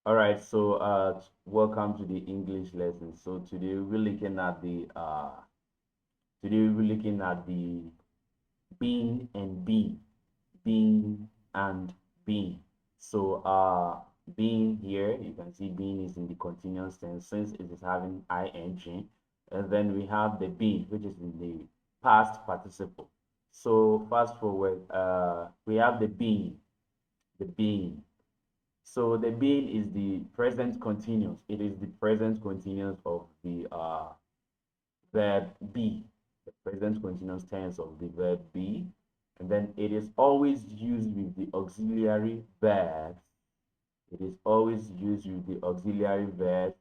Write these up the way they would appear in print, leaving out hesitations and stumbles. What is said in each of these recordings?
All right, so welcome to the English lesson. So today we're looking at the being and being, being and being. So being here, you can see being is in the continuous tense since it is having ing, and then we have the being, which is in the past participle. So fast forward, we have the being. So the being is the present continuous. It is the present continuous of the verb be, the present continuous tense of the verb be. And then it is always used with the auxiliary verbs. It is always used with the auxiliary verbs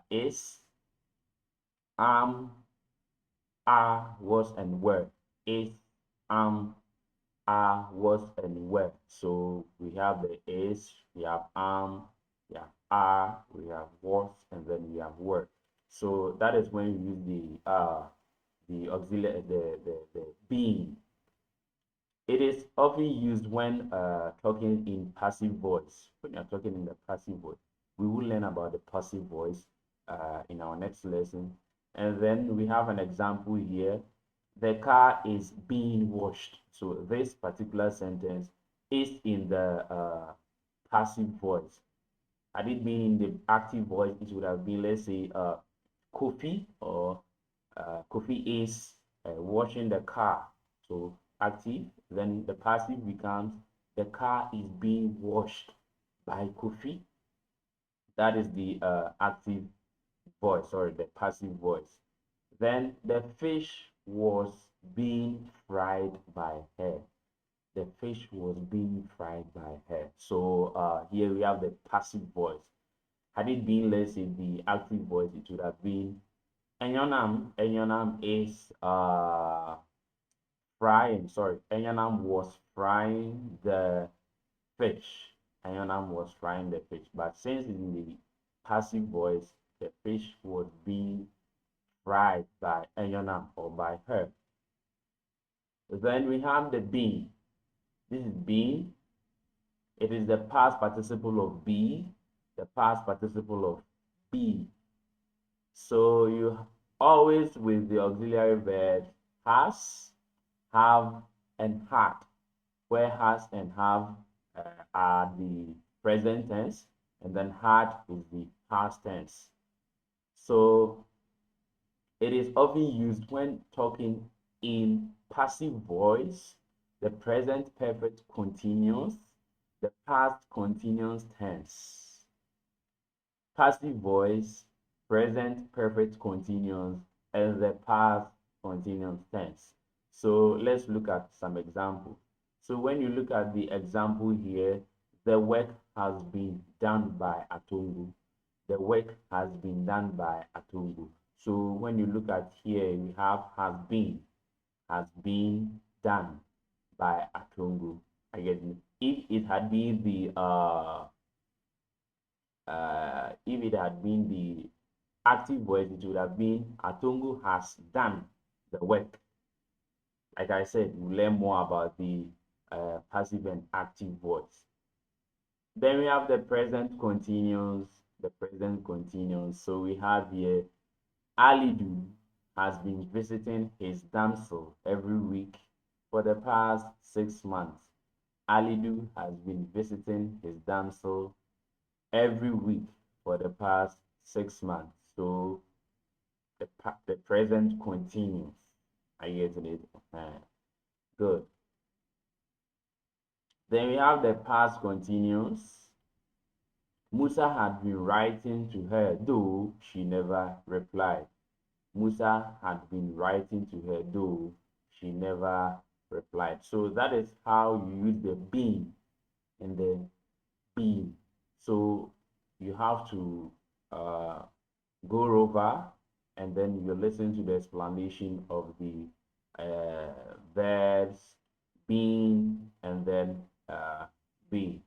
is, am, are, was, and were. Is, am, are, was, and were. So we have the is, we have we have are, we have was, and then we have were. So that is when we use the auxiliary the being. It is often used when talking in passive voice. When you're talking in the passive voice, we will learn about the passive voice in our next lesson. And then we have an example here. The car is being washed. So this particular sentence is in the passive voice. Had it been in the active voice, it would have been, let's say, Kofi, or Kofi is washing the car. So active, then the passive becomes the car is being washed by Kofi. That is the active voice, sorry, the passive voice. Then the fish was being fried by her. The fish was being fried by her. So here we have the passive voice. Had it been, let's say, the active voice, it would have been Enyonam. Enyonam is frying. Sorry, Enyonam was frying the fish. Enyonam was frying the fish. But since in the passive voice, the fish was being fried by Enyonam, or by her. Then we have the being. This is being. It is the past participle of be, the past participle of be. So you always with the auxiliary verb has, have, and had, where has and have are the present tense, and then had is the past tense. So it is often used when talking in passive voice, the present perfect continuous, the past continuous tense. Passive voice, present perfect continuous, and the past continuous tense. So let's look at some examples. So when you look at the example here, the work has been done by Atungu. The work has been done by Atungu. So when you look at here, we have has been done by Atungu. Again, if it had been the if it had been the active voice, it would have been Atungu has done the work. Like I said, we'll learn more about the passive and active voice. Then we have the present continuous, the present continuous. So we have here Alidu has been visiting his damsel every week for the past 6 months. Alidu has been visiting his damsel every week for the past 6 months. So the present continues. Are you getting it? Good. Then we have the past continuous. Musa had been writing to her, though she never replied. Musa had been writing to her, though she never replied. So that is how you use the being and the being. So you have to go over, and then you listen to the explanation of the verbs being and then be.